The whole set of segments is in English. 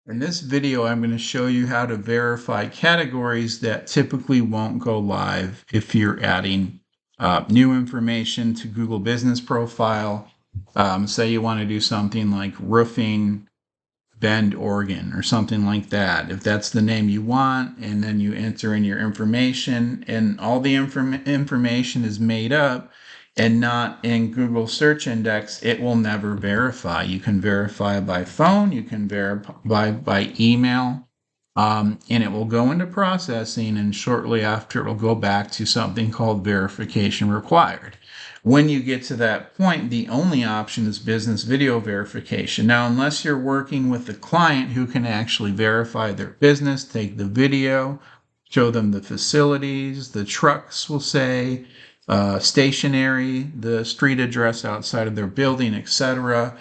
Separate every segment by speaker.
Speaker 1: In this video, I'm going to show you how to verify categories that typically won't go live if you're adding new information to Google Business Profile. Say you want to do something like roofing Bend, Oregon, or something like that. If that's the name you want, and then you enter in your information, and all the information is made up and not in Google search index, it will never verify. You can verify by phone, you can verify by email, and it will go into processing, and shortly after, it will go back to something called verification required. When you get to that point, the only option is business video verification. Now, unless you're working with a client who can actually verify their business, take the video, show them the facilities, the trucks will say, stationery, the street address outside of their building, etc.,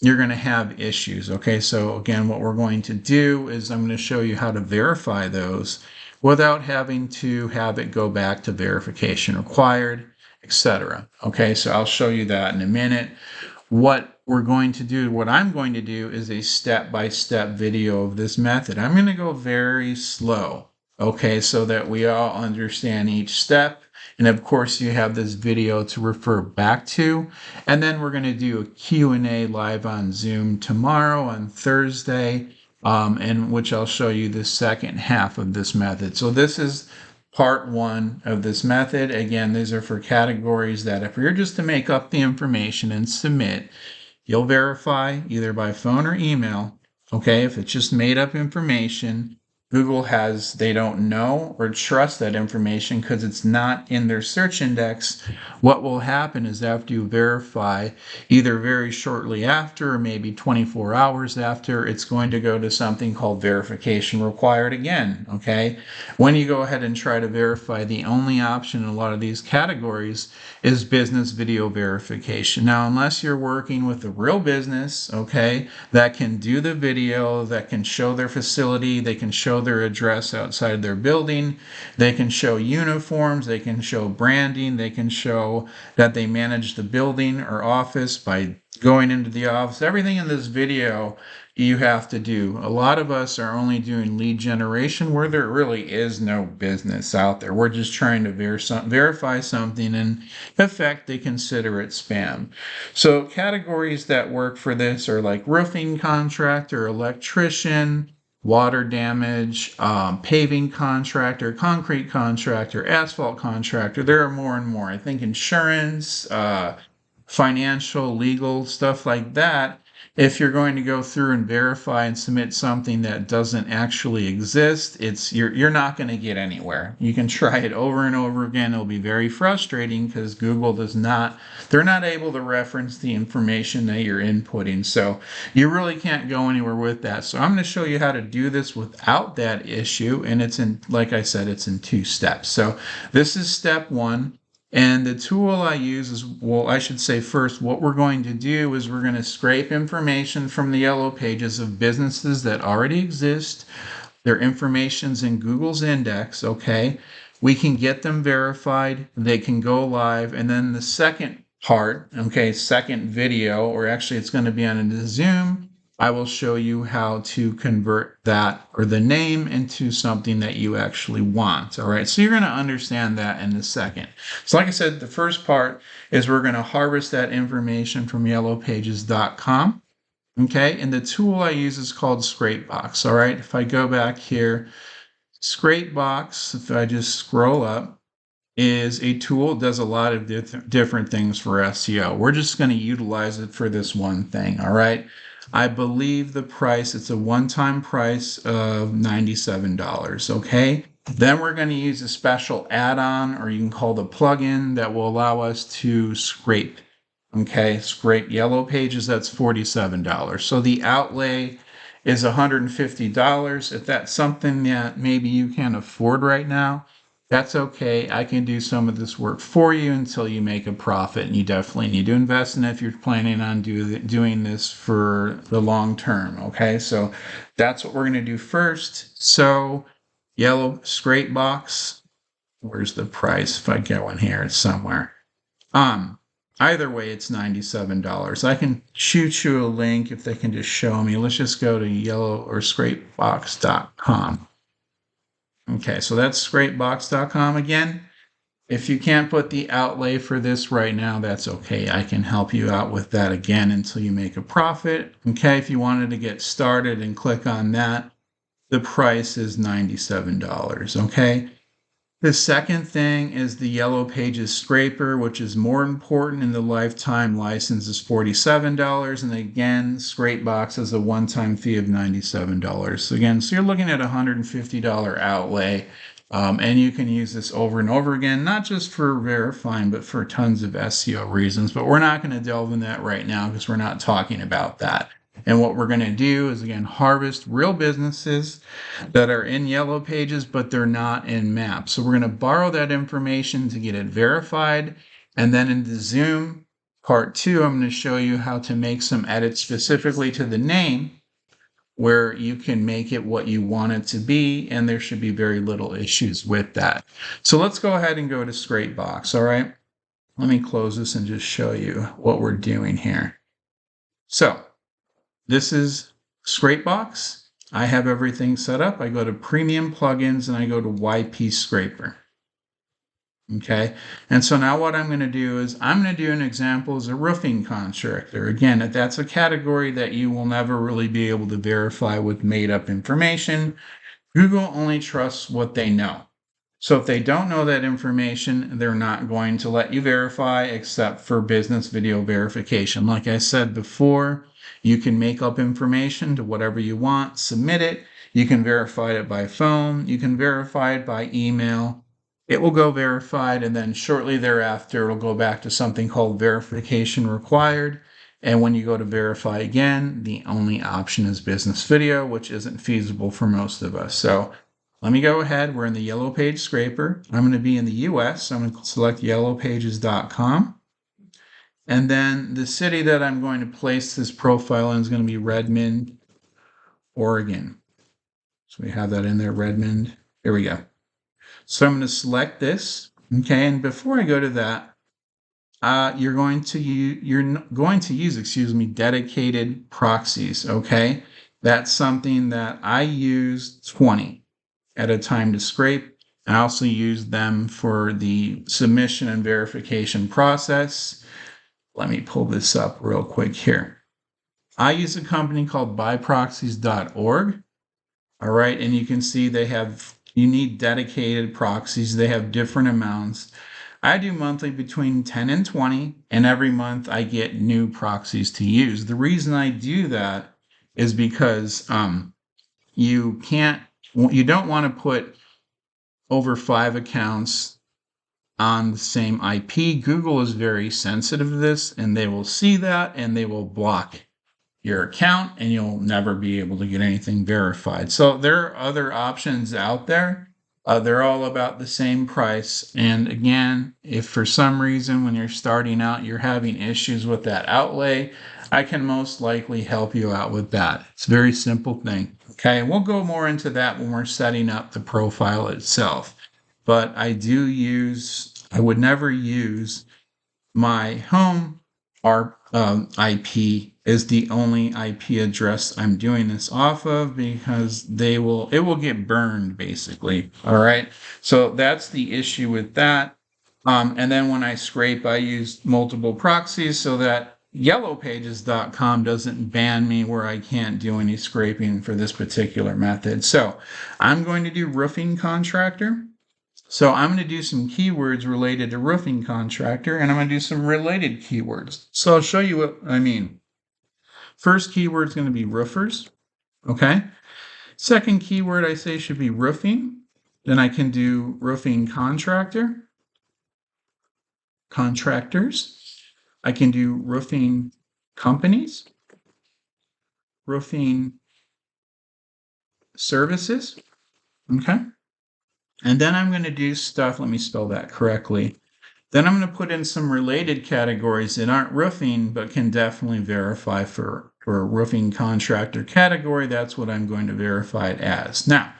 Speaker 1: you're going to have issues. Okay, so again, what we're going to do is I'm going to show you how to verify those without having to have it go back to verification required, etc. Okay, so I'll show you that in a minute. What I'm going to do is a step-by-step video of this method. I'm going to go very slow, okay, so that we all understand each step. And of course, you have this video to refer back to. And then we're going to do a Q&A live on Zoom tomorrow on Thursday, in which I'll show you the second half of this method. So this is part one of this method. Again, these are for categories that if you're just to make up the information and submit, you'll verify either by phone or email. Okay, if it's just made up information, they don't know or trust that information because it's not in their search index. What will happen is after you verify, either very shortly after or maybe 24 hours after, it's going to go to something called verification required again. Okay, when you go ahead and try to verify, the only option in a lot of these categories is business video verification. Now, unless you're working with a real business, okay, that can do the video, that can show their facility, they can show their address outside their building, they can show uniforms, they can show branding, they can show that they manage the building or office by going into the office. Everything in this video you have to do. A lot of us are only doing lead generation where there really is no business out there. We're just trying to verify something, and in effect, they consider it spam. So categories that work for this are like roofing contractor, electrician, water damage, paving contractor, concrete contractor, asphalt contractor. There are more and more. I think insurance, financial, legal, stuff like that. If you're going to go through and verify and submit something that doesn't actually exist, you're not going to get anywhere. You can try it over and over again. It'll be very frustrating because Google they're not able to reference the information that you're inputting. So you really can't go anywhere with that. So I'm going to show you how to do this without that issue. And like I said, it's in 2 steps. So this is step 1. And the tool I use is, well, I should say first, what we're going to do is we're going to scrape information from the yellow pages of businesses that already exist. Their information's in Google's index, okay? We can get them verified, they can go live, and then the second part, okay, second video, or actually it's going to be on a Zoom, I will show you how to convert that or the name into something that you actually want. All right, so you're going to understand that in a second. So like I said, the first part is we're going to harvest that information from yellowpages.com. Okay, and the tool I use is called Scrapebox. All right, if I go back here, Scrapebox, if I just scroll up, is a tool. It does a lot of different things for SEO. We're just going to utilize it for this one thing. All right. I believe the price, it's a one-time price of $97, okay? Then we're going to use a special add-on, or you can call the plugin, that will allow us to scrape, okay? Scrape Yellow Pages, that's $47. So the outlay is $150. If that's something that maybe you can't afford right now, that's okay. I can do some of this work for you until you make a profit, and you definitely need to invest in it if you're planning on doing this for the long term. Okay, so that's what we're going to do first. So yellow Scrapebox, where's the price? If I get one here, it's somewhere. Either way, it's $97. I can shoot you a link if they can just show me. Let's just go to yellow or scrapebox.com. Okay, so that's scrapebox.com again. If you can't put the outlay for this right now, that's okay. I can help you out with that again until you make a profit. Okay, if you wanted to get started and click on that, the price is $97. Okay. The second thing is the Yellow Pages scraper, which is more important, and the lifetime license is $47. And again, Scrapebox has a one-time fee of $97. So again, so you're looking at a $150 outlay. And you can use this over and over again, not just for verifying, but for tons of SEO reasons. But we're not going to delve in that right now because we're not talking about that. And what we're going to do is, again, harvest real businesses that are in Yellow Pages, but they're not in Maps. So we're going to borrow that information to get it verified. And then in the Zoom part 2, I'm going to show you how to make some edits specifically to the name where you can make it what you want it to be, and there should be very little issues with that. So let's go ahead and go to Scrapebox, all right? Let me close this and just show you what we're doing here. So this is Scrapebox. I have everything set up. I go to Premium Plugins and I go to YP Scraper. Okay, and so now what I'm going to do is I'm going to do an example as a roofing contractor. Again, that's a category that you will never really be able to verify with made up information. Google only trusts what they know. So if they don't know that information, they're not going to let you verify except for business video verification. Like I said before, you can make up information to whatever you want, submit it. You can verify it by phone. You can verify it by email. It will go verified, and then shortly thereafter, it'll go back to something called verification required. And when you go to verify again, the only option is business video, which isn't feasible for most of us. So let me go ahead. We're in the Yellow Page scraper. I'm going to be in the US. So I'm going to select yellowpages.com. And then the city that I'm going to place this profile in is going to be Redmond, Oregon. So we have that in there, Redmond. Here we go. So I'm going to select this. Okay, and before I go to that, you're going to use dedicated proxies. Okay, that's something that I use 20 at a time to scrape. I also use them for the submission and verification process. Let me pull this up real quick here. I use a company called buyproxies.org. All right, and you can see you need dedicated proxies. They have different amounts. I do monthly between 10 and 20, and every month I get new proxies to use. The reason I do that is because you don't want to put over 5 accounts on the same IP. Google is very sensitive to this, and they will see that and they will block your account, and you'll never be able to get anything verified. So there are other options out there. They're all about the same price. And again, if for some reason when you're starting out you're having issues with that outlay, I can most likely help you out with that. It's a very simple thing. Okay, we'll go more into that when we're setting up the profile itself. But I would never use my home IP is the only IP address I'm doing this off of, because it will get burned basically. All right. So that's the issue with that. And then when I scrape, I use multiple proxies so that yellowpages.com doesn't ban me where I can't do any scraping for this particular method. So I'm going to do roofing contractor. So I'm going to do some keywords related to roofing contractor, and I'm going to do some related keywords. So I'll show you what I mean. First keyword is going to be roofers. Okay. Second keyword I say should be roofing. Then I can do roofing contractor, contractors. I can do roofing companies, roofing services. Okay. And then I'm going to do stuff, let me spell that correctly. Then I'm going to put in some related categories that aren't roofing, but can definitely verify for a roofing contractor category. That's what I'm going to verify it as. Now,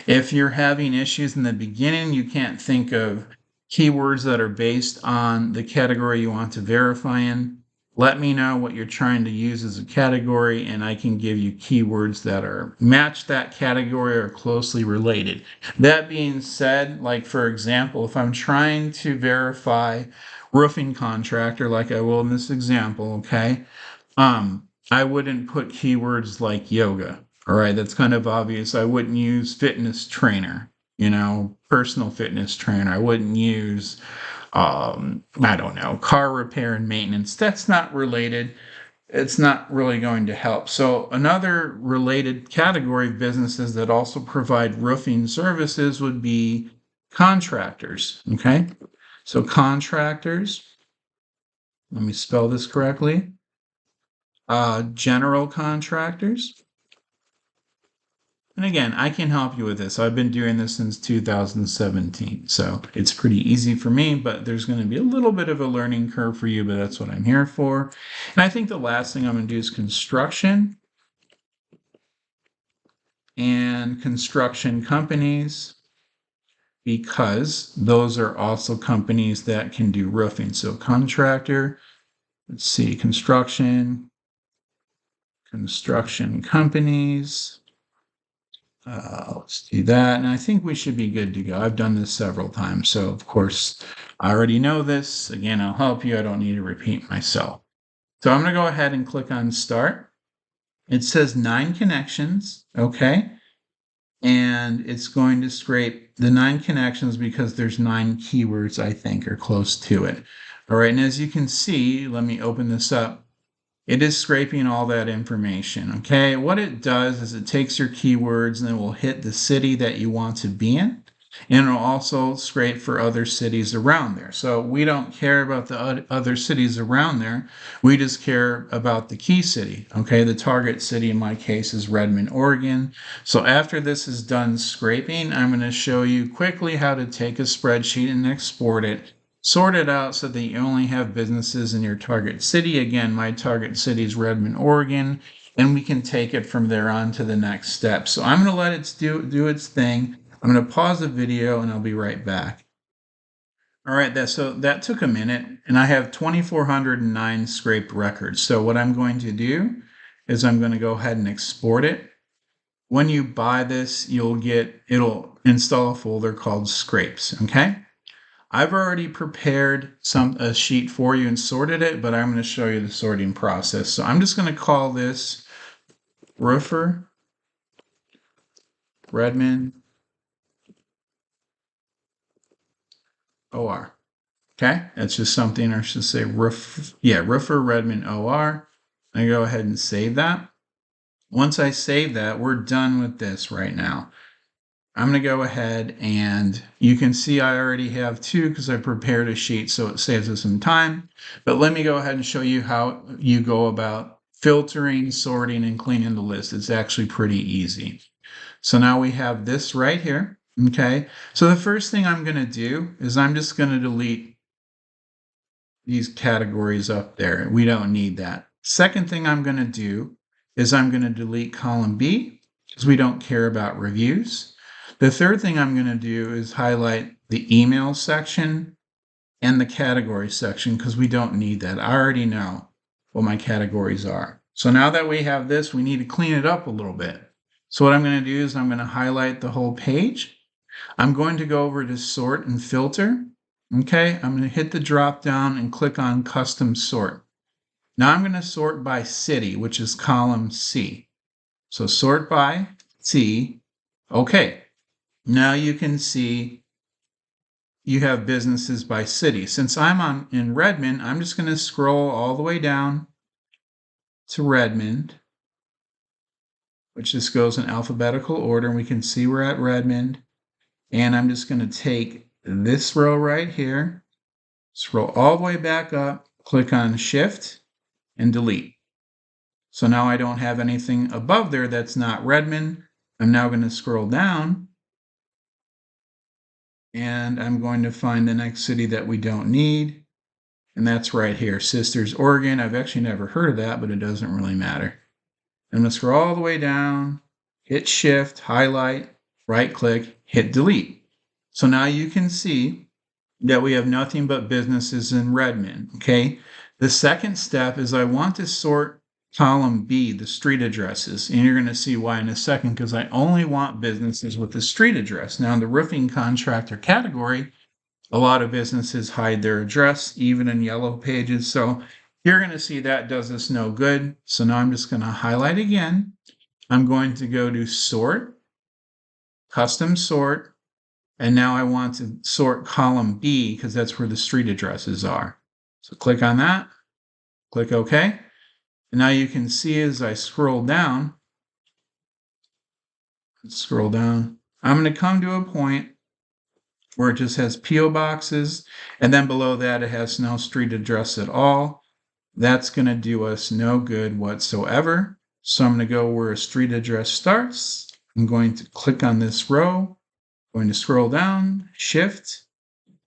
Speaker 1: if you're having issues in the beginning, you can't think of keywords that are based on the category you want to verify in. Let me know what you're trying to use as a category, and I can give you keywords that are match that category or closely related. That being said, like for example, if I'm trying to verify roofing contractor, like I will in this example, okay, I wouldn't put keywords like yoga. All right, that's kind of obvious. I wouldn't use fitness trainer, personal fitness trainer. I wouldn't use I don't know, car repair and maintenance. That's not related. It's not really going to help. So another related category of businesses that also provide roofing services would be contractors. Okay. So contractors, let me spell this correctly. General contractors. And again, I can help you with this. I've been doing this since 2017, so it's pretty easy for me, but there's going to be a little bit of a learning curve for you, but that's what I'm here for. And I think the last thing I'm going to do is construction and construction companies, because those are also companies that can do roofing. So contractor, let's see, construction companies. Let's do that. And I think we should be good to go. I've done this several times. So, of course, I already know this. Again, I'll help you. I don't need to repeat myself. So I'm going to go ahead and click on Start. It says 9 connections. Okay. And it's going to scrape the 9 connections because there's 9 keywords, I think, are close to it. All right. And as you can see, let me open this up. It is scraping all that information, okay? What it does is it takes your keywords and it will hit the city that you want to be in, and it'll also scrape for other cities around there. So we don't care about the other cities around there. We just care about the key city, okay? The target city in my case is Redmond, Oregon. So after this is done scraping, I'm going to show you quickly how to take a spreadsheet and export it. Sort it out so that you only have businesses in your target city. Again, my target city is Redmond, Oregon, and we can take it from there on to the next step. So I'm going to let it do its thing. I'm going to pause the video and I'll be right back. All right, so that took a minute, and I have 2,409 scraped records. So what I'm going to do is I'm going to go ahead and export it. When you buy this, it'll install a folder called Scrapes, okay? I've already prepared a sheet for you and sorted it, but I'm going to show you the sorting process. So I'm just going to call this Roofer Redmond OR. Okay, that's just something, I should say Roofer Redmond OR. I go ahead and save that. Once I save that, we're done with this right now. I'm going to go ahead, and you can see I already have 2 because I prepared a sheet, so it saves us some time. But let me go ahead and show you how you go about filtering, sorting, and cleaning the list. It's actually pretty easy. So now we have this right here. Okay, so the first thing I'm going to do is I'm just going to delete these categories up there. We don't need that. Second thing I'm going to do is I'm going to delete column B because we don't care about reviews. The third thing I'm going to do is highlight the email section and the category section because we don't need that. I already know what my categories are. So now that we have this, we need to clean it up a little bit. So what I'm going to do is I'm going to highlight the whole page. I'm going to go over to Sort and Filter. Okay, I'm going to hit the drop down and click on Custom Sort. Now I'm going to sort by city, which is column C. So sort by C. Okay. Now you can see you have businesses by city. Since I'm in Redmond, I'm just going to scroll all the way down to Redmond, which just goes in alphabetical order, and we can see we're at Redmond. And I'm just going to take this row right here, scroll all the way back up, click on Shift and delete. So now I don't have anything above there that's not Redmond. I'm now going to scroll down, and I'm going to find the next city that we don't need, and that's right here, Sisters, Oregon. I've actually never heard of that, but it doesn't really matter. I'm going to scroll all the way down, hit Shift, highlight, right click, hit delete. So now you can see that we have nothing but businesses in Redmond, okay? The second step is I want to sort column B, the street addresses, and you're going to see why in a second, because I only want businesses with the street address. Now, in the roofing contractor category, a lot of businesses hide their address, even in yellow pages. So you're going to see that does us no good. So now I'm just going to highlight again. I'm going to go to sort, custom sort, and now I want to sort column B because that's where the street addresses are. So click on that, click OK. And now you can see as I scroll down, I'm going to come to a point where it just has P.O. boxes, and then below that it has no street address at all. That's going to do us no good whatsoever. So I'm going to go where a street address starts. I'm going to click on this row, going to scroll down, shift,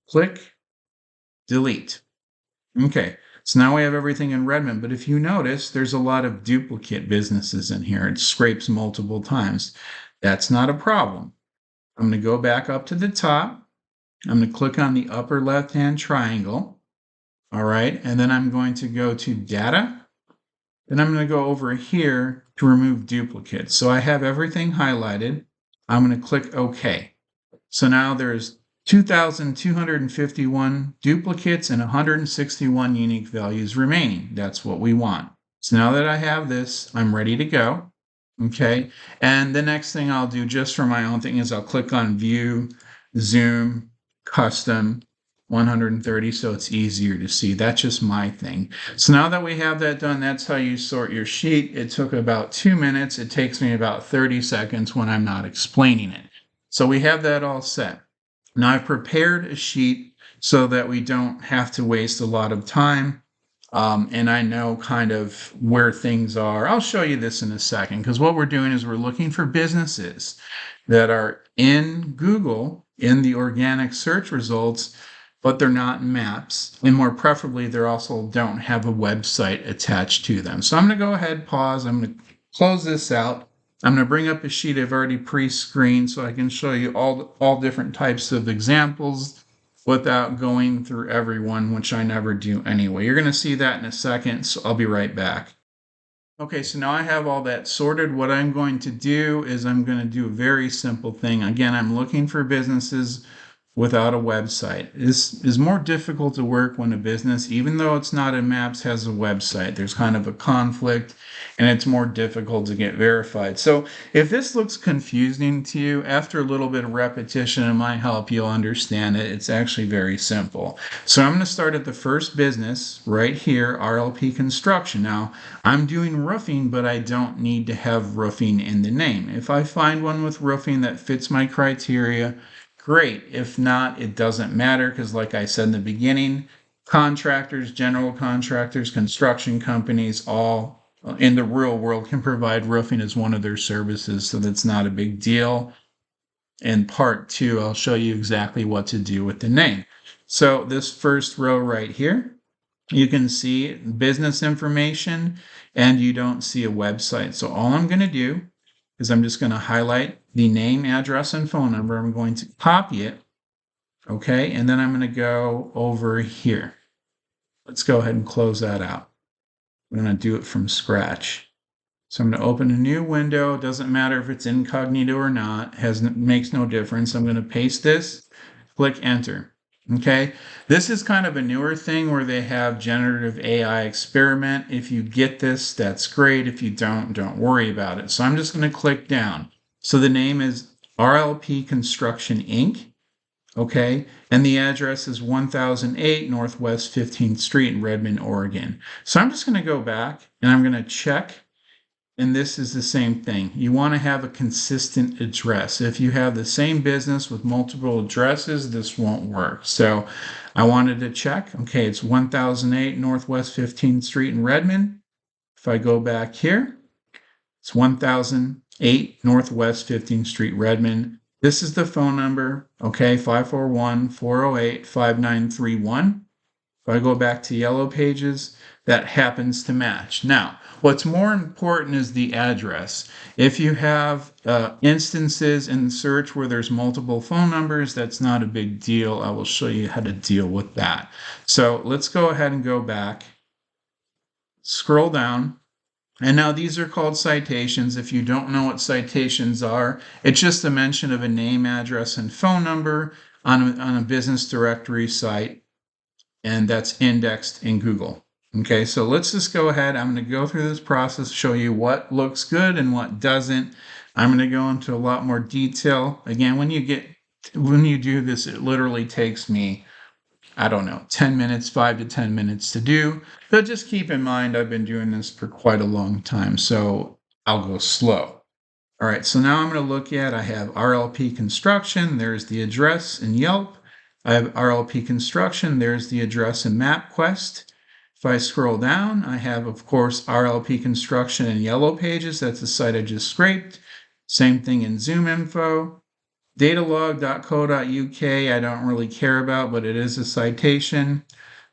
Speaker 1: click, delete. Okay, so now we have everything in Redmond, but if you notice, there's a lot of duplicate businesses in here. It scrapes multiple times. That's not a problem. I'm going to go back up to the top. I'm going to click on the upper left-hand triangle. All right, and then I'm going to go to Data. Then I'm going to go over here to remove duplicates. So I have everything highlighted. I'm going to click OK. So now there's 2,251 duplicates and 161 unique values remaining. That's what we want. So now that I have this, I'm ready to go. Okay, and the next thing I'll do just for my own thing is I'll click on View, Zoom, Custom, 130, so it's easier to see. That's just my thing. So now that we have that done, that's how you sort your sheet. It took about 2 minutes. It takes me about 30 seconds when I'm not explaining it. So we have that all set. Now I've prepared a sheet so that we don't have to waste a lot of time. And I know kind of where things are. I'll show you this in a second, because what we're doing is we're looking for businesses that are in Google in the organic search results, but they're not in maps. And more preferably, they also don't have a website attached to them. So I'm going to go ahead, pause. I'm going to close this out. I'm going to bring up a sheet I've already pre-screened so I can show you all different types of examples without going through everyone, which I never do anyway. You're going to see that in a second, so I'll be right back. Okay, so now I have all that sorted. What I'm going to do is I'm going to do a very simple thing. Again, I'm looking for businesses without a website. This is more difficult to work when a business, even though it's not in maps, has a website. There's kind of a conflict and it's more difficult to get verified. So if this looks confusing to you, after a little bit of repetition and my help, you'll understand it. It's actually very simple. So I'm going to start at the first business right here, RLP Construction. Now, I'm doing roofing, but I don't need to have roofing in the name. If I find one with roofing that fits my criteria, great. If not, it doesn't matter, because like I said in the beginning, contractors, general contractors, construction companies, all in the real world can provide roofing as one of their services, so that's not a big deal. In part 2, I'll show you exactly what to do with the name. So this first row right here, you can see business information, and you don't see a website. So all I'm going to do is I'm just going to highlight the name, address, and phone number. I'm going to copy it, okay? And then I'm going to go over here. Let's go ahead and close that out. I'm going to do it from scratch. So I'm going to open a new window. It doesn't matter if it's incognito or not. Makes no difference. I'm going to paste this, click enter. Okay, this is kind of a newer thing where they have generative AI experiment. If you get this, that's great. If you don't worry about it. So I'm just going to click down. So the name is RLP Construction Inc. Okay, and the address is 1008 Northwest 15th Street in Redmond, Oregon. So I'm just going to go back and I'm going to check. And this is the same thing. You want to have a consistent address. If you have the same business with multiple addresses, this won't work. So I wanted to check. Okay, it's 1008 Northwest 15th Street in Redmond. If I go back here, it's 1008 Northwest 15th Street, Redmond. This is the phone number, okay, 541-408-5931. If I go back to Yellow Pages, that happens to match. Now, what's more important is the address. If you have instances in search where there's multiple phone numbers, that's not a big deal. I will show you how to deal with that. So let's go ahead and go back, scroll down. And now these are called citations. If you don't know what citations are, it's just a mention of a name, address, and phone number on a business directory site, and that's indexed in Google. Okay, so let's just go ahead. I'm going to go through this process, show you what looks good and what doesn't. I'm going to go into a lot more detail. Again, when you do this, it literally takes me, I don't know, 10 minutes, 5 to 10 minutes to do. But just keep in mind, I've been doing this for quite a long time, so I'll go slow. All right, so now I'm going to look at, I have RLP Construction. There's the address in Yelp. I have RLP Construction. There's the address in MapQuest. If I scroll down, I have, of course, RLP Construction in Yellow Pages. That's the site I just scraped. Same thing in ZoomInfo. Datalog.co.uk, I don't really care about, but it is a citation.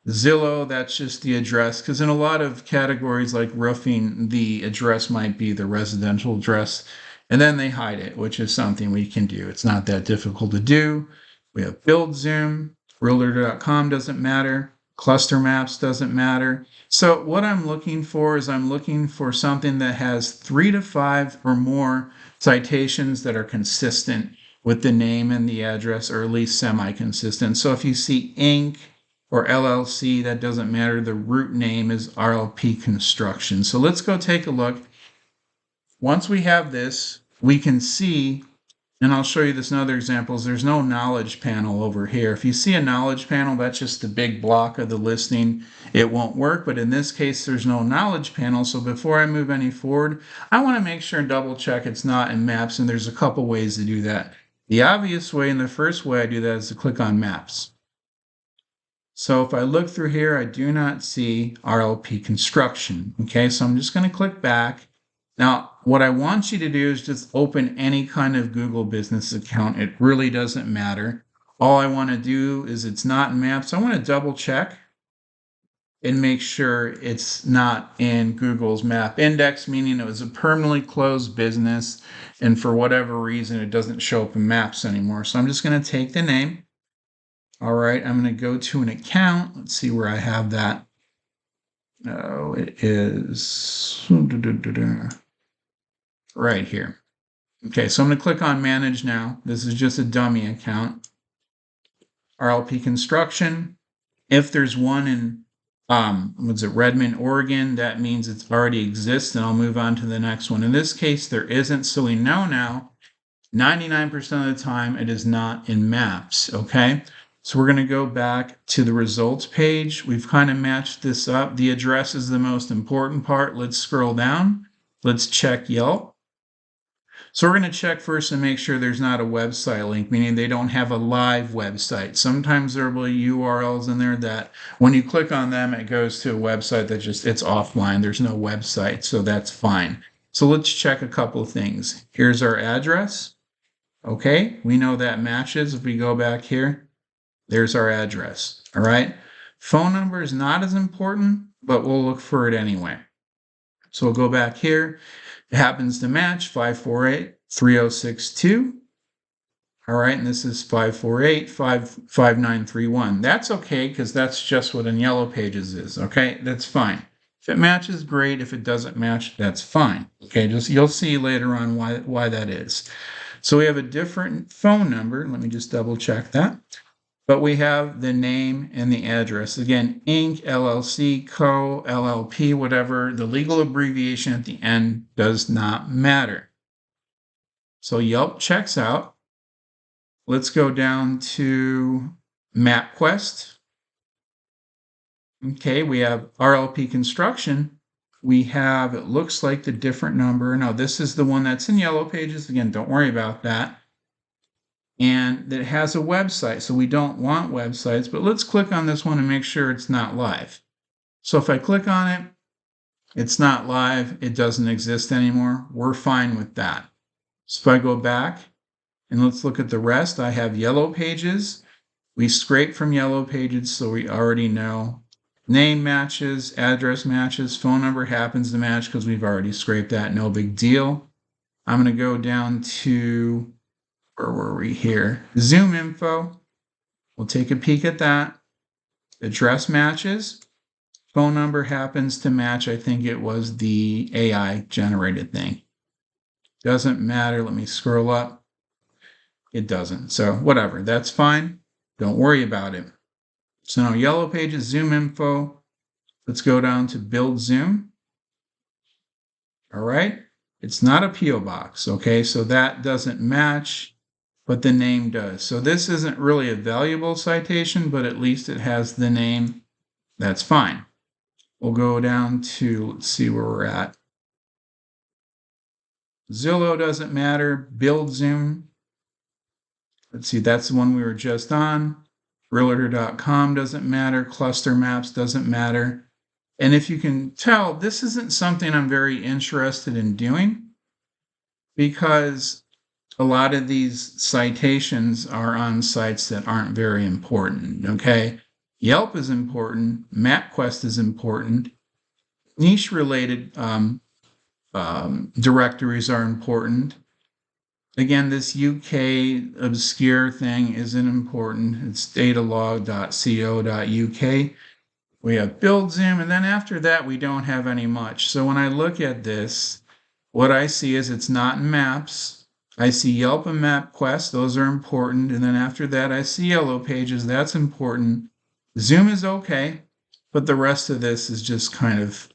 Speaker 1: Zillow, that's just the address, because in a lot of categories like roofing, the address might be the residential address, and then they hide it, which is something we can do. It's not that difficult to do. We have BuildZoom, Realtor.com doesn't matter, Cluster Maps doesn't matter. So what I'm looking for is I'm looking for something that has 3 to 5 or more citations that are consistent with the name and the address, or at least semi-consistent. So if you see Inc. or LLC, that doesn't matter. The root name is RLP Construction. So let's go take a look. Once we have this, we can see, and I'll show you this in other examples, there's no knowledge panel over here. If you see a knowledge panel, that's just the big block of the listing. It won't work, but in this case, there's no knowledge panel. So before I move any forward, I want to make sure and double check it's not in Maps, and there's a couple ways to do that. The obvious way and the first way I do that is to click on Maps. So if I look through here, I do not see RLP Construction. Okay, so I'm just going to click back. Now, what I want you to do is just open any kind of Google business account. It really doesn't matter. All I want to do is it's not in Maps. I want to double check and make sure it's not in Google's map index, meaning it was a permanently closed business, and for whatever reason, it doesn't show up in Maps anymore. So I'm just going to take the name. All right, I'm going to go to an account. Let's see where I have that. Oh, it is right here. Okay, so I'm going to click on Manage now. This is just a dummy account. RLP Construction. If there's one in Redmond, Oregon, that means it already exists, and I'll move on to the next one. In this case, there isn't, so we know now 99% of the time it is not in Maps, okay? So we're going to go back to the results page. We've kind of matched this up. The address is the most important part. Let's scroll down. Let's check Yelp. So we're going to check first and make sure there's not a website link, meaning they don't have a live website. Sometimes there will be URLs in there that when you click on them, it goes to a website that it's offline. There's no website, so that's fine. So let's check a couple of things. Here's our address. Okay, we know that matches. If we go back here, there's our address. All right. Phone number is not as important, but we'll look for it anyway. So we'll go back here. It happens to match 548-3062. All right, and this is 548-5931. That's okay, because that's just what in Yellow Pages is. Okay, that's fine. If it matches, great. If it doesn't match, that's fine. Okay, just you'll see later on why that is. So we have a different phone number. Let me just double check that. But we have the name and the address. Again, Inc., LLC, Co., LLP, whatever. The legal abbreviation at the end does not matter. So Yelp checks out. Let's go down to MapQuest. Okay, we have RLP Construction. We have, it looks like the different number. Now, this is the one that's in Yellow Pages. Again, don't worry about that. And it has a website, so we don't want websites, but let's click on this one and make sure it's not live. So if I click on it, it's not live, it doesn't exist anymore. We're fine with that. So if I go back and let's look at the rest, I have Yellow Pages. We scrape from Yellow Pages, so we already know Name matches, address matches, phone number happens to match because we've already scraped that, no big deal. I'm going to go down to, where were we here? Zoom info. We'll take a peek at that. Address matches. Phone number happens to match. I think it was the AI generated thing. Doesn't matter. Let me scroll up. It doesn't. So whatever. That's fine. Don't worry about it. So now Yellow Pages, Zoom info. Let's go down to build Zoom. All right. It's not a P.O. box. Okay. So that doesn't match, but the name does. So this isn't really a valuable citation, but at least it has the name. That's fine. We'll go down to, let's see where we're at. Zillow doesn't matter. Build Zoom. Let's see, that's the one we were just on. Realtor.com doesn't matter. Cluster Maps doesn't matter. And if you can tell, this isn't something I'm very interested in doing because a lot of these citations are on sites that aren't very important, okay? Yelp is important. MapQuest is important. Niche-related directories are important. Again, this UK obscure thing isn't important. It's datalog.co.uk. We have build Zoom, and then after that, we don't have any much. So when I look at this, what I see is it's not in maps. I see Yelp and MapQuest. Those are important. And then after that, I see Yellow Pages. That's important. Zoom is okay, but the rest of this is just kind of,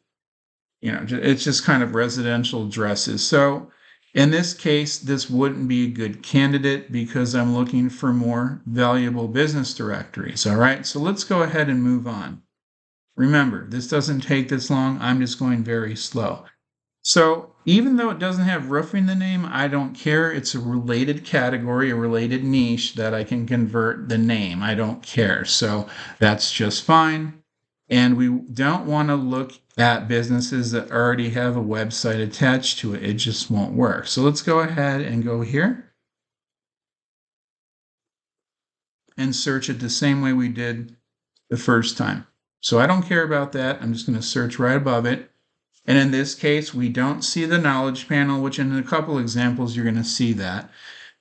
Speaker 1: it's just kind of residential addresses. So in this case, this wouldn't be a good candidate because I'm looking for more valuable business directories. All right, so let's go ahead and move on. Remember, this doesn't take this long. I'm just going very slow. So even though it doesn't have roofing in the name, I don't care. It's a related category, a related niche that I can convert the name. I don't care. So that's just fine. And we don't want to look at businesses that already have a website attached to it. It just won't work. So let's go ahead and go here and search it the same way we did the first time. So I don't care about that. I'm just going to search right above it. And in this case, we don't see the knowledge panel, which in a couple examples, you're going to see that.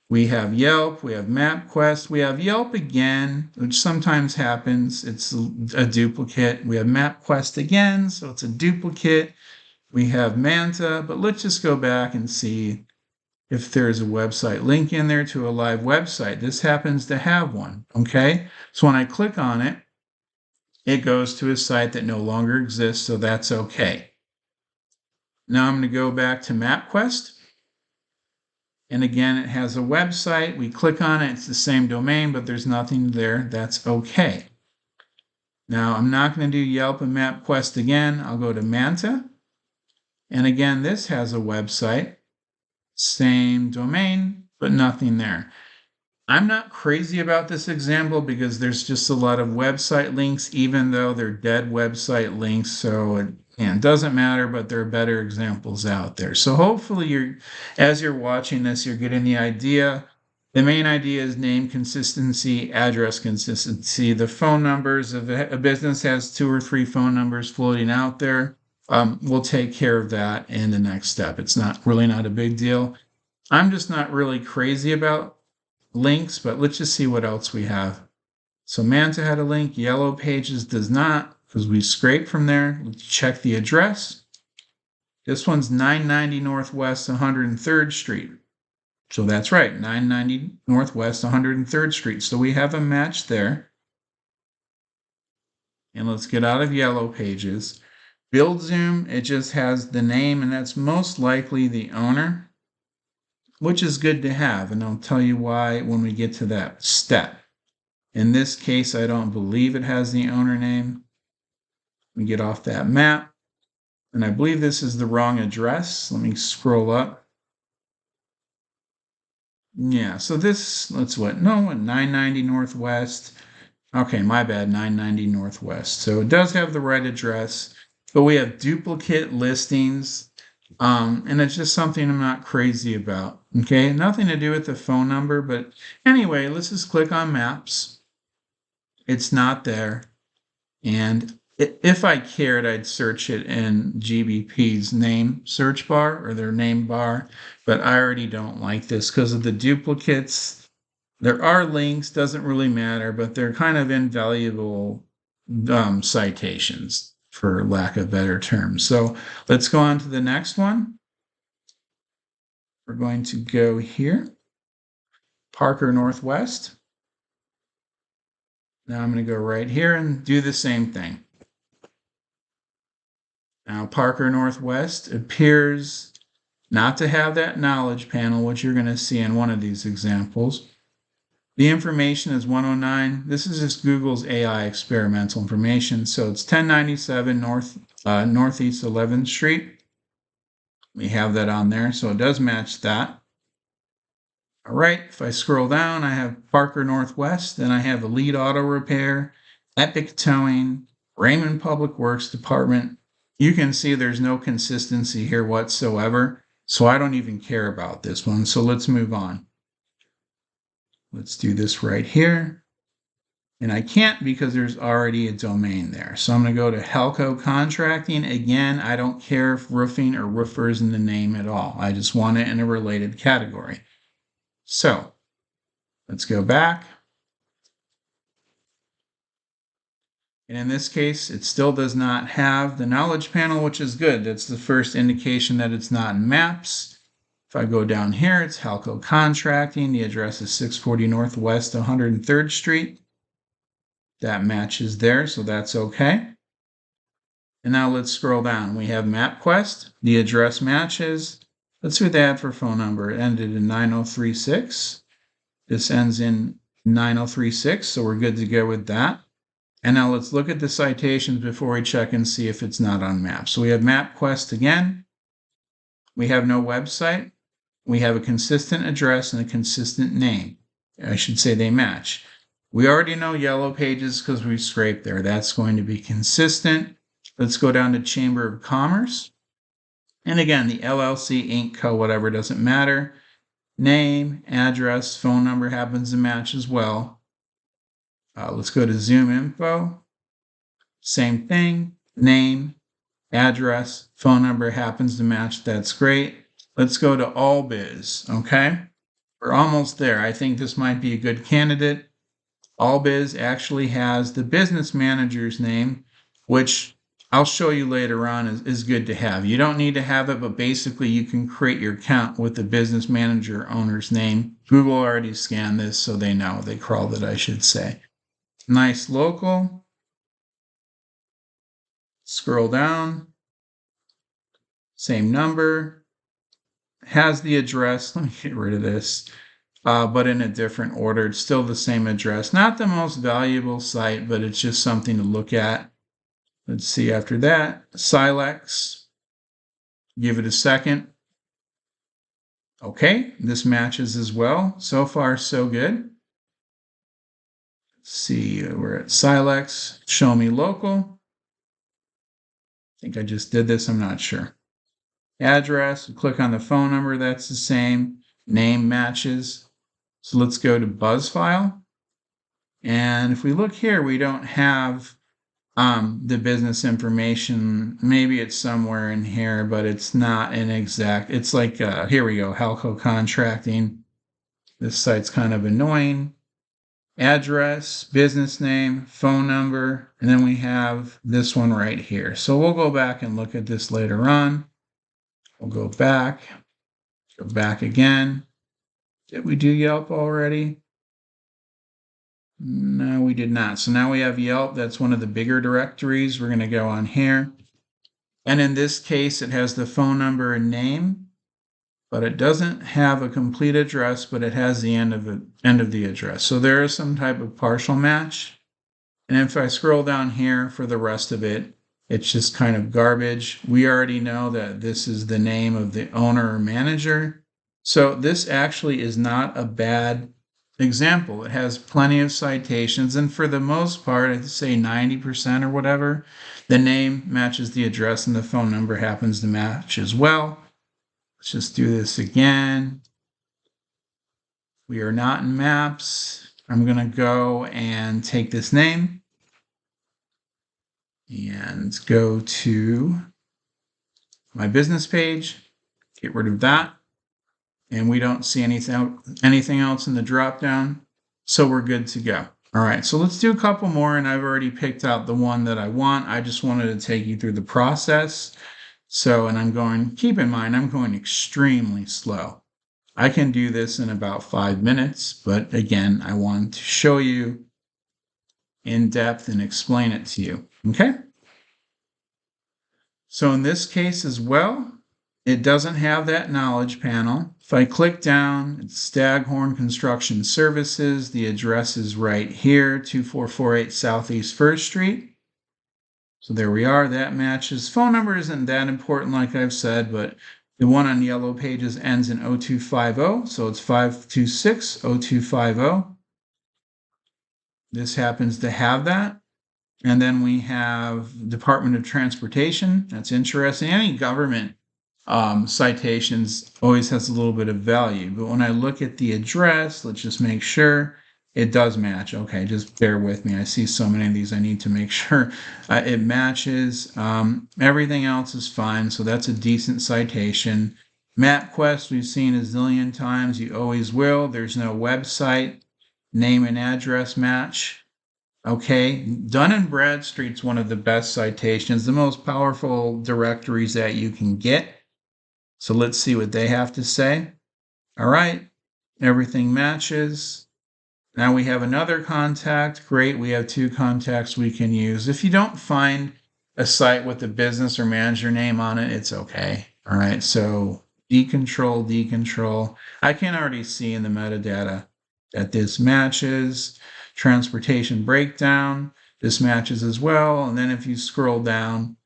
Speaker 1: We have Yelp, we have MapQuest, we have Yelp again, which sometimes happens. It's a duplicate. We have MapQuest again, so it's a duplicate. We have Manta, but let's just go back and see if there's a website link in there to a live website. This happens to have one, okay? So when I click on it, it goes to a site that no longer exists, so that's okay. Now I'm going to go back to MapQuest. And again, it has a website. We click on it. It's the same domain, but there's nothing there. That's okay. Now, I'm not going to do Yelp and MapQuest again. I'll go to Manta. And again, this has a website. Same domain, but nothing there. I'm not crazy about this example because there's just a lot of website links, even though they're dead website links. So it doesn't matter, but there are better examples out there. So hopefully as you're watching this, you're getting the idea. The main idea is name consistency, address consistency. The phone numbers, if a business has 2 or 3 phone numbers floating out there, we'll take care of that in the next step. It's really not a big deal. I'm just not really crazy about links, but let's just see what else we have. So Manta had a link. Yellow Pages does not, because we scraped from there. Let's check the address. This one's 990 Northwest 103rd Street. So that's right, 990 Northwest 103rd Street. So we have a match there. And let's get out of Yellow Pages. Build Zoom, it just has the name, and that's most likely the owner, which is good to have. And I'll tell you why when we get to that step. In this case, I don't believe it has the owner name. Let me get off that map. And I believe this is the wrong address. Let me scroll up. Yeah, so this, 990 Northwest. Okay, my bad, 990 Northwest. So it does have the right address, but we have duplicate listings. And it's just something I'm not crazy about. Okay, nothing to do with the phone number, but anyway, let's just click on Maps. It's not there. And If I cared, I'd search it in GBP's name search bar or their name bar, but I already don't like this because of the duplicates. There are links, doesn't really matter, but they're kind of invaluable citations, for lack of better terms. So let's go on to the next one. We're going to go here, Parker Northwest. Now I'm going to go right here and do the same thing. Now, Parker Northwest appears not to have that knowledge panel, which you're going to see in one of these examples. The information is 109. This is just Google's AI experimental information. So it's 1097 Northeast 11th Street. We have that on there, so it does match that. All right, if I scroll down, I have Parker Northwest, then I have Elite Auto Repair, Epic Towing, Raymond Public Works Department. You can see there's no consistency here whatsoever, so I don't even care about this one. So let's move on. Let's do this right here. And I can't because there's already a domain there. So I'm going to go to Helco Contracting. Again, I don't care if roofing or roofer is in the name at all. I just want it in a related category. So let's go back. And in this case, it still does not have the knowledge panel, which is good. That's the first indication that it's not in maps. If I go down here, it's Halco Contracting. The address is 640 Northwest 103rd Street. That matches there, so that's okay. And now let's scroll down. We have MapQuest. The address matches. Let's see what they had for phone number. It ended in 9036. This ends in 9036, so we're good to go with that. And now let's look at the citations before we check and see if it's not on maps. So we have MapQuest again. We have no website. We have a consistent address and a consistent name. I should say they match. We already know Yellow Pages because we scraped there. That's going to be consistent. Let's go down to Chamber of Commerce. And again, the LLC, Inc., Co., whatever, doesn't matter. Name, address, phone number happens to match as well. Let's go to Zoom Info. Same thing. Name, address, phone number happens to match. That's great. Let's go to AllBiz. Okay. We're almost there. I think this might be a good candidate. AllBiz actually has the business manager's name, which I'll show you later on is good to have. You don't need to have it, but basically you can create your account with the business manager owner's name. Google already scanned this, so they know. They crawled it, I should say. Nice local. Scroll down. Same number. Has the address. Let me get rid of this. But in a different order. It's still the same address. Not the most valuable site, but it's just something to look at. Let's see after that. Silex. Give it a second. Okay, this matches as well. So far, so good. Let's see, we're at Silex. Show me local. I think I just did this, I'm not sure. Address, click on the phone number, that's the same. Name matches. So let's go to BuzzFile. And if we look here, we don't have the business information. Maybe it's somewhere in here, but it's not an exact. It's like, here we go, Halco Contracting. This site's kind of annoying. Address, business name, phone number, and then we have this one right here. So we'll go back and look at this later on. We'll go back again. Did we do Yelp already? No, we did not. So now we have Yelp. That's one of the bigger directories. We're going to go on here. And in this case, it has the phone number and name, but it doesn't have a complete address, but it has the end of the address. So there is some type of partial match. And if I scroll down here for the rest of it, it's just kind of garbage. We already know that this is the name of the owner or manager. So this actually is not a bad example. It has plenty of citations, and for the most part, I'd say 90% or whatever, the name matches the address and the phone number happens to match as well. Let's just do this again. We are not in maps. I'm going to go and take this name. and go to my business page, get rid of that. And we don't see anything else in the drop down. So we're good to go. All right, so let's do a couple more, and I've already picked out the one that I want. I just wanted to take you through the process. So, and keep in mind, I'm going extremely slow. I can do this in about 5 minutes, but again, I wanted to show you in depth and explain it to you, okay? So in this case as well, it doesn't have that knowledge panel. If I click down, it's Staghorn Construction Services. The address is right here, 2448 Southeast 1st Street. So there we are, that matches. Phone number isn't that important, like I've said, but the one on Yellow Pages ends in 0250, so it's 526-0250. This happens to have that. And then we have Department of Transportation. That's interesting. Any government citations always has a little bit of value. But when I look at the address, let's just make sure it does match. Okay, just bear with me. I see so many of these. I need to make sure it matches. Everything else is fine. So that's a decent citation. MapQuest we've seen a zillion times. You always will. There's no website. Name and address match. Okay, Dun & Bradstreet's one of the best citations, the most powerful directories that you can get. So let's see what they have to say. All right, everything matches. Now we have another contact. Great, we have 2 contacts we can use. If you don't find a site with a business or manager name on it, it's okay. All right, so decontrol. I can already see in the metadata that this matches. Transportation breakdown, this matches as well. And then if you scroll down,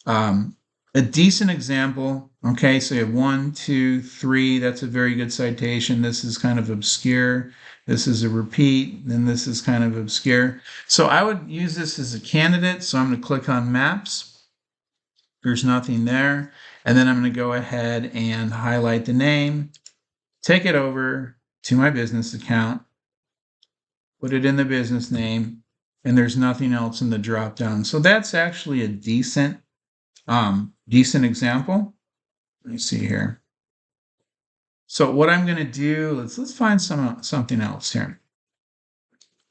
Speaker 1: a decent example, okay, so you have 1, 2, 3, that's a very good citation. This is kind of obscure. This is a repeat, and this is kind of obscure. So I would use this as a candidate. So I'm going to click on maps. There's nothing there. And then I'm going to go ahead and highlight the name, take it over to my business account, put it in the business name, and there's nothing else in the drop down. So that's actually a decent example. Let me see here. So what I'm going to do, let's find something else here.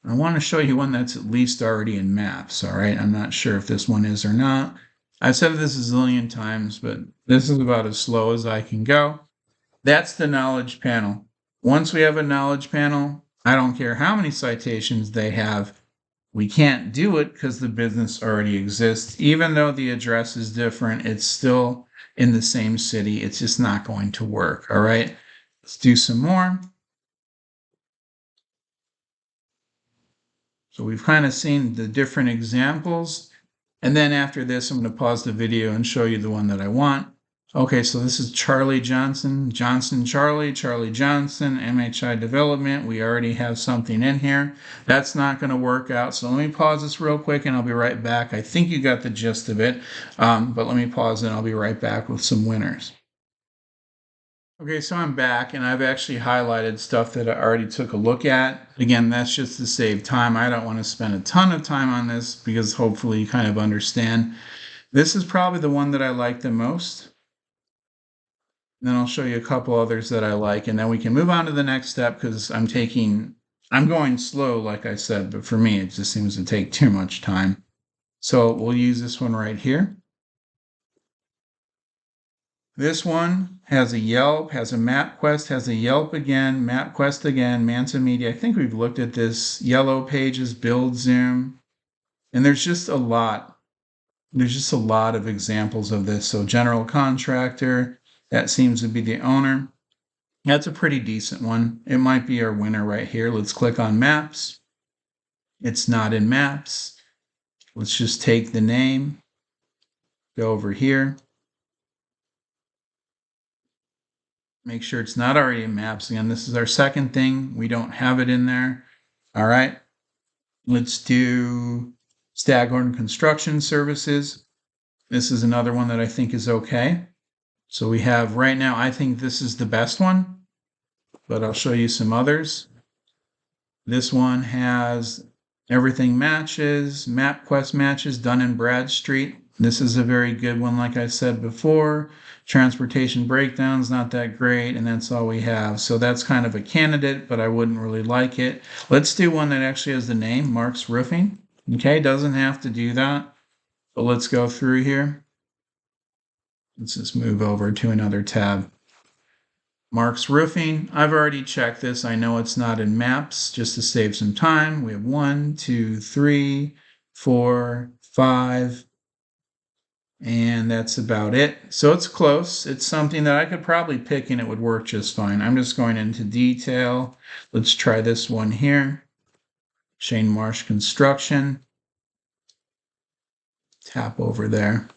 Speaker 1: I want to show you one that's at least already in maps. All right, I'm not sure if this one is or not. I've said this a zillion times, but this is about as slow as I can go. That's the knowledge panel. Once we have a knowledge panel, I don't care how many citations they have, we can't do it because the business already exists. Even though the address is different, it's still in the same city. It's just not going to work. All right, let's do some more. So we've kind of seen the different examples. And then after this, I'm going to pause the video and show you the one that I want. Okay, so this is Charlie Johnson, Charlie Johnson, MHI Development. We already have something in here. That's not going to work out. So let me pause this real quick and I'll be right back. I think you got the gist of it, but let me pause and I'll be right back with some winners. Okay, so I'm back and I've actually highlighted stuff that I already took a look at. Again, that's just to save time. I don't want to spend a ton of time on this because hopefully you kind of understand. This is probably the one that I like the most. And then I'll show you a couple others that I like, and then we can move on to the next step because I'm going slow, like I said, but for me, it just seems to take too much time. So we'll use this one right here. This one has a Yelp, has a MapQuest, has a Yelp again, MapQuest again, Mansa Media. I think we've looked at this. Yellow Pages, Build Zoom. And there's just a lot. There's just a lot of examples of this. So general contractor, that seems to be the owner. That's a pretty decent one. It might be our winner right here. Let's click on Maps. It's not in Maps. Let's just take the name, go over here. Make sure it's not already in Maps. Again, this is our second thing. We don't have it in there. All right. Let's do Staghorn Construction Services. This is another one that I think is okay. So we have right now, I think this is the best one, but I'll show you some others. This one has Everything matches. MapQuest matches. Dun & Bradstreet. This is a very good one, like I said before. Transportation breakdowns, not that great, and that's all we have. So that's kind of a candidate, but I wouldn't really like it. Let's do one that actually has the name, Mark's Roofing. Okay, doesn't have to do that, but let's go through here. Let's just move over to another tab. Mark's Roofing. I've already checked this. I know it's not in maps, just to save some time. We have 1, 2, 3, 4, 5, and that's about it. So it's close. It's something that I could probably pick and it would work just fine. I'm just going into detail. Let's try this one here. Shane Marsh Construction. Tap over there.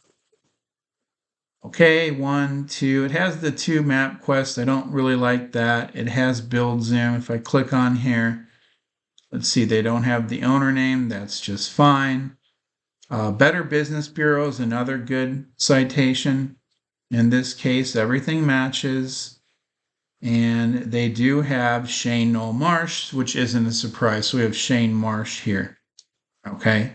Speaker 1: Okay, 1, 2. It has the 2 MapQuest. I don't really like that. It has Build Zoom. If I click on here, let's see, they don't have the owner name. That's just fine. Better Business Bureau is another good citation. In this case, everything matches. And they do have Shane Noel Marsh, which isn't a surprise. So we have Shane Marsh here. Okay.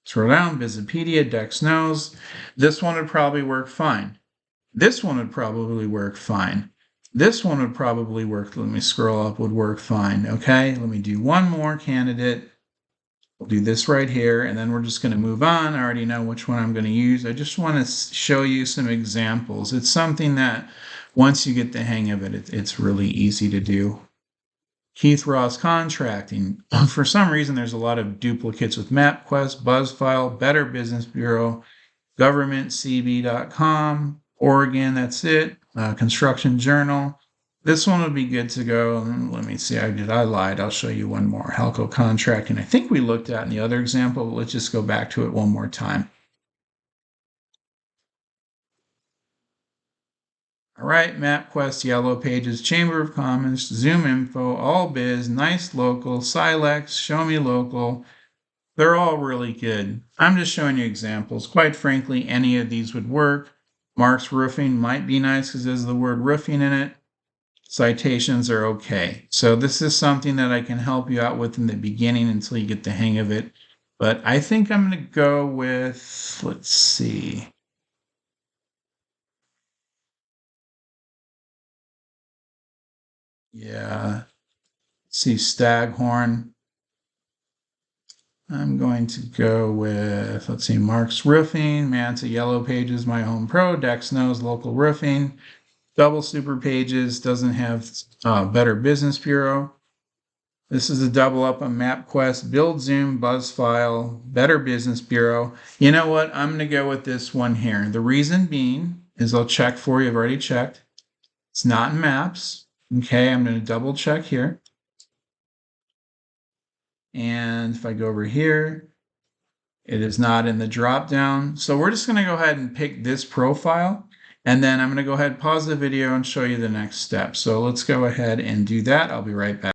Speaker 1: Scroll down, Visipedia, Dex knows. This one would probably work fine. This one would probably work fine. This one would probably work. Let me scroll up, would work fine. Okay, let me do one more candidate. We'll do this right here, and then we're just going to move on. I already know which one I'm going to use. I just want to show you some examples. It's something that once you get the hang of it, it's really easy to do. Keith Ross Contracting. For some reason, there's a lot of duplicates with MapQuest, BuzzFile, Better Business Bureau, GovernmentCB.com, Oregon, that's it. Construction Journal. This one would be good to go. Let me see. I lied. I'll show you one more. Halco Contracting. I think we looked at in the other example, but let's just go back to it one more time. All right, MapQuest, Yellow Pages, Chamber of Commerce, Zoom Info, All Biz, Nice Local, Silex, Show Me Local. They're all really good. I'm just showing you examples. Quite frankly, any of these would work. Mark's Roofing might be nice because there's the word roofing in it. Citations are okay. So this is something that I can help you out with in the beginning until you get the hang of it. But I think I'm going to go with, let's see. Yeah. Let's see, Staghorn. I'm going to go with, let's see, Mark's Roofing, Manta Yellow Pages, My Home Pro, Dex Knows, Local Roofing, Double Super Pages, doesn't have Better Business Bureau. This is a double up on MapQuest, Build Zoom, BuzzFile, Better Business Bureau. You know what? I'm going to go with this one here. The reason being is I'll check for you. I've already checked. It's not in Maps. Okay, I'm going to double check here. And if I go over here, it is not in the drop down. So we're just going to go ahead and pick this profile. And then I'm going to go ahead and pause the video and show you the next step. So let's go ahead and do that. I'll be right back.